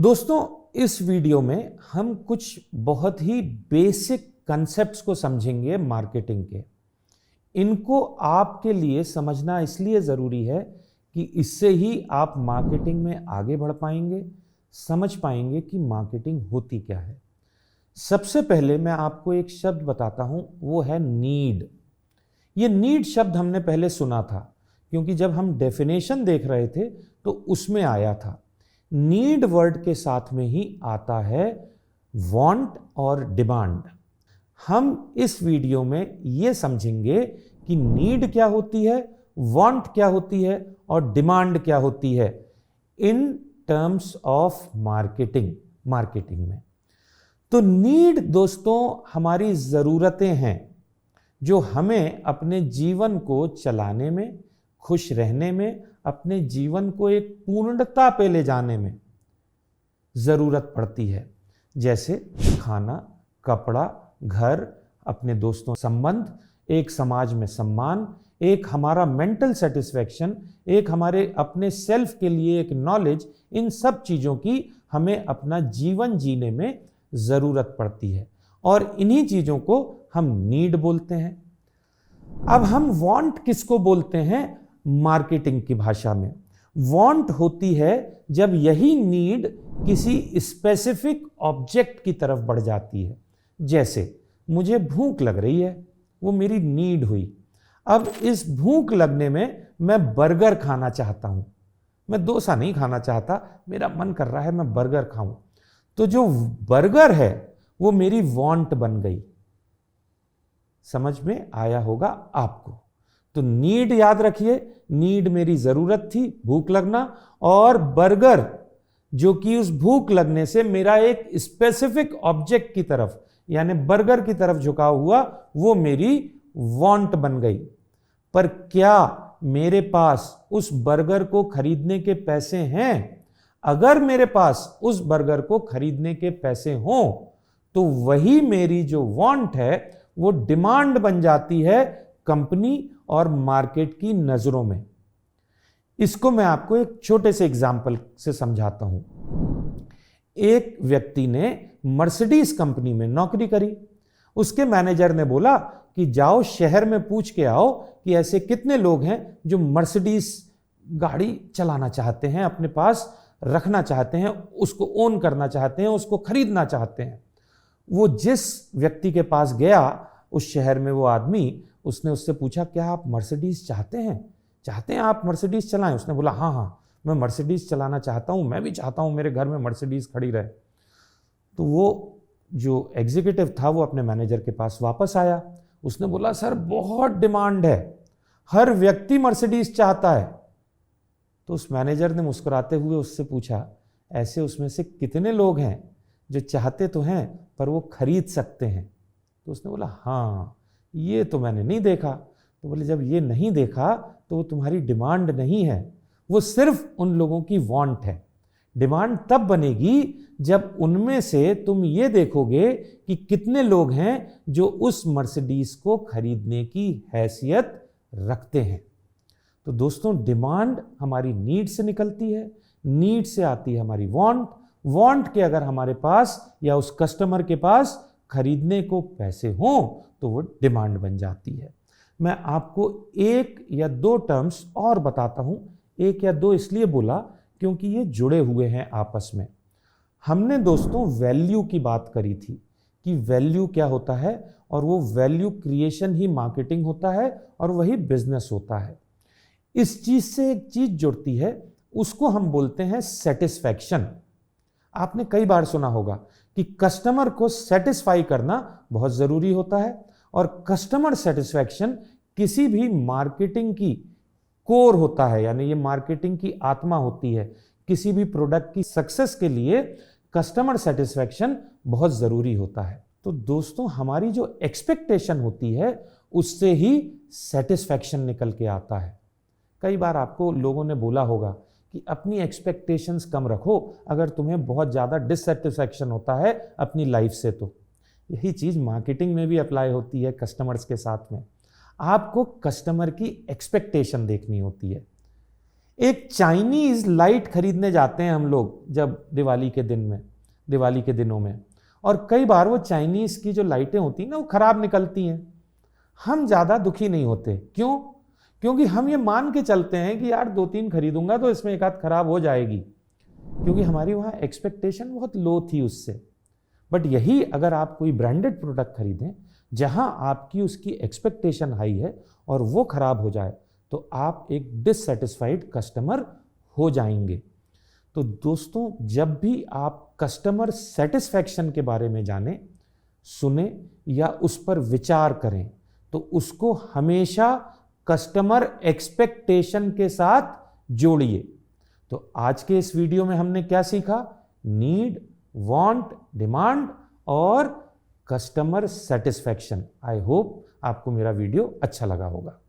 दोस्तों, इस वीडियो में हम कुछ बहुत ही बेसिक कंसेप्ट्स को समझेंगे मार्केटिंग के। इनको आपके लिए समझना इसलिए ज़रूरी है कि इससे ही आप मार्केटिंग में आगे बढ़ पाएंगे, समझ पाएंगे कि मार्केटिंग होती क्या है। सबसे पहले मैं आपको एक शब्द बताता हूं, वो है नीड। ये नीड शब्द हमने पहले सुना था, क्योंकि जब हम डेफिनेशन देख रहे थे तो उसमें आया था। नीड वर्ड के साथ में ही आता है वांट और डिमांड। हम इस वीडियो में ये समझेंगे कि नीड क्या होती है, वांट क्या होती है और डिमांड क्या होती है इन टर्म्स ऑफ मार्केटिंग में। तो नीड दोस्तों हमारी ज़रूरतें हैं जो हमें अपने जीवन को चलाने में, खुश रहने में, अपने जीवन को एक पूर्णता पे ले जाने में ज़रूरत पड़ती है। जैसे खाना, कपड़ा, घर, अपने दोस्तों संबंध, एक समाज में सम्मान, एक हमारा मेंटल सेटिस्फैक्शन, एक हमारे अपने सेल्फ के लिए एक नॉलेज। इन सब चीज़ों की हमें अपना जीवन जीने में ज़रूरत पड़ती है और इन्हीं चीज़ों को हम नीड बोलते हैं। अब हम वांट किसको बोलते हैं मार्केटिंग की भाषा में? वांट होती है जब यही नीड किसी स्पेसिफिक ऑब्जेक्ट की तरफ बढ़ जाती है। जैसे मुझे भूख लग रही है, वो मेरी नीड हुई। अब इस भूख लगने में मैं बर्गर खाना चाहता हूं, मैं डोसा नहीं खाना चाहता, मेरा मन कर रहा है मैं बर्गर खाऊं। तो जो बर्गर है वो मेरी वांट बन गई। समझ में आया होगा आपको? तो नीड याद रखिए, नीड मेरी जरूरत थी, भूख लगना, और बर्गर जो कि उस भूख लगने से मेरा एक स्पेसिफिक ऑब्जेक्ट की तरफ यानी बर्गर की तरफ झुकाव हुआ, वो मेरी वांट बन गई। पर क्या मेरे पास उस बर्गर को खरीदने के पैसे हैं? अगर मेरे पास उस बर्गर को खरीदने के पैसे हों तो वही मेरी जो वांट है वो डिमांड बन जाती है कंपनी और मार्केट की नजरों में। इसको मैं आपको एक छोटे से एग्जाम्पल से समझाता हूं। एक व्यक्ति ने मर्सिडीज कंपनी में नौकरी करी। उसके मैनेजर ने बोला कि जाओ शहर में पूछ के आओ कि ऐसे कितने लोग हैं जो मर्सिडीज गाड़ी चलाना चाहते हैं, अपने पास रखना चाहते हैं, उसको ओन करना चाहते हैं, उसको खरीदना चाहते हैं। वो जिस व्यक्ति के पास गया उस शहर में, वो आदमी, उसने उससे पूछा क्या आप मर्सिडीज चाहते हैं आप मर्सिडीज चलाएं? उसने बोला हाँ, मैं मर्सिडीज चलाना चाहता हूं, मैं भी चाहता हूं मेरे घर में मर्सिडीज खड़ी रहे। तो वो जो एग्जीक्यूटिव था वो अपने मैनेजर के पास वापस आया। उसने बोला सर बहुत डिमांड है, हर व्यक्ति मर्सिडीज चाहता है। तो उस मैनेजर ने मुस्कुराते हुए उससे पूछा ऐसे उसमें से कितने लोग हैं जो चाहते तो हैं पर वो खरीद सकते हैं? तो उसने बोला हाँ, ये तो मैंने नहीं देखा। तो बोले जब ये नहीं देखा तो वो तुम्हारी डिमांड नहीं है, वो सिर्फ उन लोगों की वांट है। डिमांड तब बनेगी जब उनमें से तुम ये देखोगे कि कितने लोग हैं जो उस मर्सिडीज को खरीदने की हैसियत रखते हैं। तो दोस्तों, डिमांड हमारी नीड से निकलती है, नीड से आती है हमारी वांट, वांट के अगर हमारे पास या उस कस्टमर के पास खरीदने को पैसे हों तो वो डिमांड बन जाती है। मैं आपको एक या दो टर्म्स और बताता हूं। एक या दो इसलिए बोला क्योंकि ये जुड़े हुए हैं आपस में। हमने दोस्तों वैल्यू की बात करी थी कि वैल्यू क्या होता है, और वो वैल्यू क्रिएशन ही मार्केटिंग होता है और वही बिजनेस होता है। इस चीज से एक चीज जुड़ती है, उसको हम बोलते हैं सेटिस्फैक्शन। आपने कई बार सुना होगा कि कस्टमर को सेटिस्फाई करना बहुत जरूरी होता है, और कस्टमर सेटिस्फैक्शन किसी भी मार्केटिंग की कोर होता है, यानी ये मार्केटिंग की आत्मा होती है। किसी भी प्रोडक्ट की सक्सेस के लिए कस्टमर सेटिस्फैक्शन बहुत जरूरी होता है। तो दोस्तों, हमारी जो एक्सपेक्टेशन होती है उससे ही सेटिस्फैक्शन निकल के आता है। कई बार आपको लोगों ने बोला होगा कि अपनी एक्सपेक्टेशंस कम रखो अगर तुम्हें बहुत ज़्यादा डिससेटिस्फैक्शन होता है अपनी लाइफ से। तो यही चीज़ मार्केटिंग में भी अप्लाई होती है कस्टमर्स के साथ में। आपको कस्टमर की एक्सपेक्टेशन देखनी होती है। एक चाइनीज लाइट खरीदने जाते हैं हम लोग जब दिवाली के दिनों में, और कई बार वो चाइनीज की जो लाइटें होती हैं ना वो खराब निकलती हैं। हम ज्यादा दुखी नहीं होते। क्यों? क्योंकि हम ये मान के चलते हैं कि यार 2-3 खरीदूंगा तो इसमें एक आध खराब हो जाएगी, क्योंकि हमारी वहां एक्सपेक्टेशन बहुत लो थी उससे। बट यही अगर आप कोई ब्रांडेड प्रोडक्ट खरीदें जहां आपकी उसकी एक्सपेक्टेशन हाई है और वो खराब हो जाए तो आप एक डिससेटिस्फाइड कस्टमर हो जाएंगे। तो दोस्तों, जब भी आप कस्टमर सेटिस्फैक्शन के बारे में जानें, सुने या उस पर विचार करें तो उसको हमेशा कस्टमर एक्सपेक्टेशन के साथ जोड़िए। तो आज के इस वीडियो में हमने क्या सीखा? नीड, वांट, डिमांड और कस्टमर सेटिस्फैक्शन। आई होप आपको मेरा वीडियो अच्छा लगा होगा।